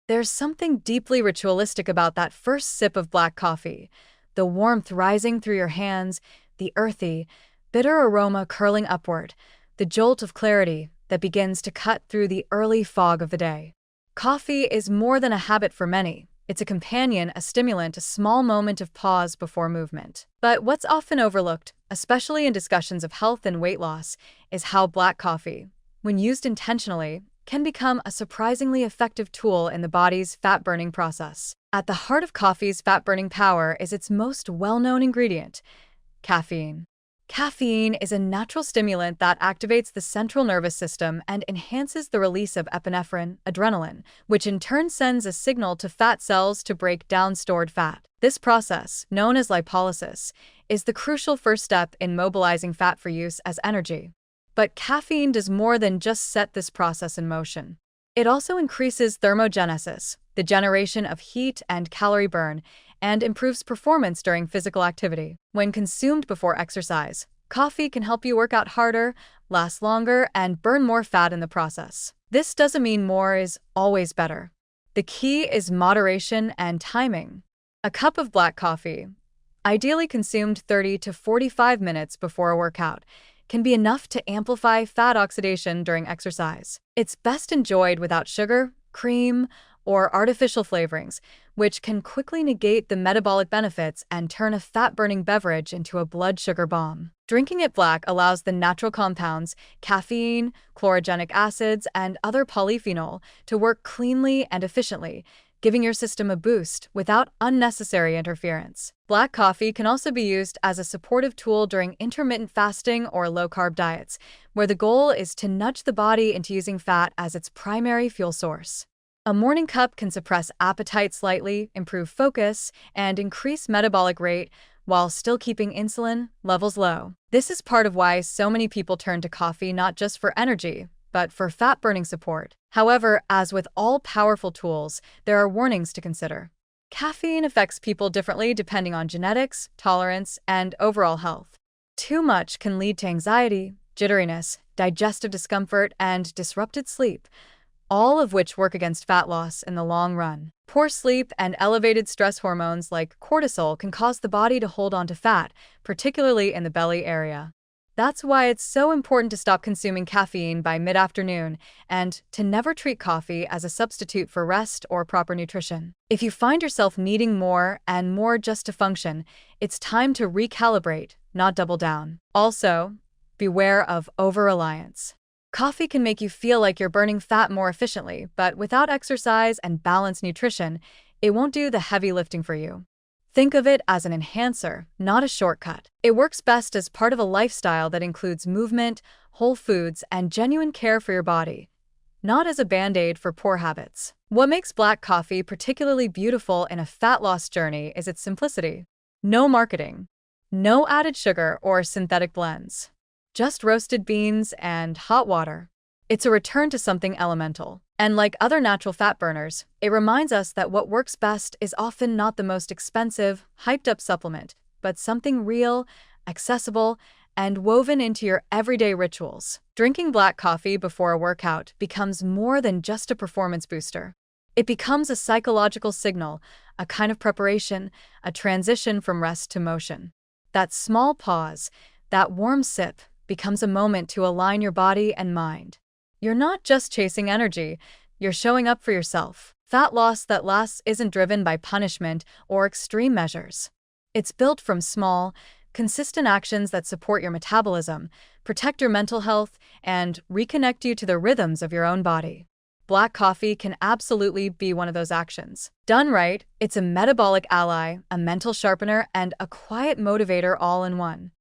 There's something deeply ritualistic about that first sip of black coffee, the warmth rising through your hands, the earthy, bitter aroma curling upward, the jolt of clarity that begins to cut through the early fog of the day. Coffee is more than a habit for many. It's a companion, a stimulant, a small moment of pause before movement. But what's often overlooked, especially in discussions of health and weight loss, is how black coffee, when used intentionally, can become a surprisingly effective tool in the body's fat-burning process. At the heart of coffee's fat-burning power is its most well-known ingredient, caffeine. Caffeine is a natural stimulant that activates the central nervous system and enhances the release of epinephrine, adrenaline, which in turn sends a signal to fat cells to break down stored fat. This process, known as lipolysis, is the crucial first step in mobilizing fat for use as energy. But caffeine does more than just set this process in motion. It also increases thermogenesis, the generation of heat and calorie burn, and improves performance during physical activity. When consumed before exercise, coffee can help you work out harder, last longer, and burn more fat in the process. This doesn't mean more is always better. The key is moderation and timing. A cup of black coffee, ideally consumed 30 to 45 minutes before a workout, can be enough to amplify fat oxidation during exercise. It's best enjoyed without sugar, cream, or artificial flavorings, which can quickly negate the metabolic benefits and turn a fat-burning beverage into a blood sugar bomb. Drinking it black allows the natural compounds, caffeine, chlorogenic acids, and other polyphenol, to work cleanly and efficiently, giving your system a boost without unnecessary interference. Black coffee can also be used as a supportive tool during intermittent fasting or low-carb diets, where the goal is to nudge the body into using fat as its primary fuel source. A morning cup can suppress appetite slightly, improve focus, and increase metabolic rate while still keeping insulin levels low. This is part of why so many people turn to coffee not just for energy, but for fat-burning support. However, as with all powerful tools, there are warnings to consider. Caffeine affects people differently depending on genetics, tolerance, and overall health. Too much can lead to anxiety, jitteriness, digestive discomfort, and disrupted sleep, all of which work against fat loss in the long run. Poor sleep and elevated stress hormones like cortisol can cause the body to hold on to fat, particularly in the belly area. That's why it's so important to stop consuming caffeine by mid-afternoon and to never treat coffee as a substitute for rest or proper nutrition. If you find yourself needing more and more just to function, it's time to recalibrate, not double down. Also, beware of over-reliance. Coffee can make you feel like you're burning fat more efficiently, but without exercise and balanced nutrition, it won't do the heavy lifting for you. Think of it as an enhancer, not a shortcut. It works best as part of a lifestyle that includes movement, whole foods, and genuine care for your body, not as a band-aid for poor habits. What makes black coffee particularly beautiful in a fat loss journey is its simplicity. No marketing, no added sugar or synthetic blends. Just roasted beans and hot water. It's a return to something elemental. And like other natural fat burners, it reminds us that what works best is often not the most expensive, hyped-up supplement, but something real, accessible, and woven into your everyday rituals. Drinking black coffee before a workout becomes more than just a performance booster. It becomes a psychological signal, a kind of preparation, a transition from rest to motion. That small pause, that warm sip, becomes a moment to align your body and mind. You're not just chasing energy, you're showing up for yourself. Fat loss that lasts isn't driven by punishment or extreme measures. It's built from small, consistent actions that support your metabolism, protect your mental health, and reconnect you to the rhythms of your own body. Black coffee can absolutely be one of those actions. Done right, it's a metabolic ally, a mental sharpener, and a quiet motivator all in one.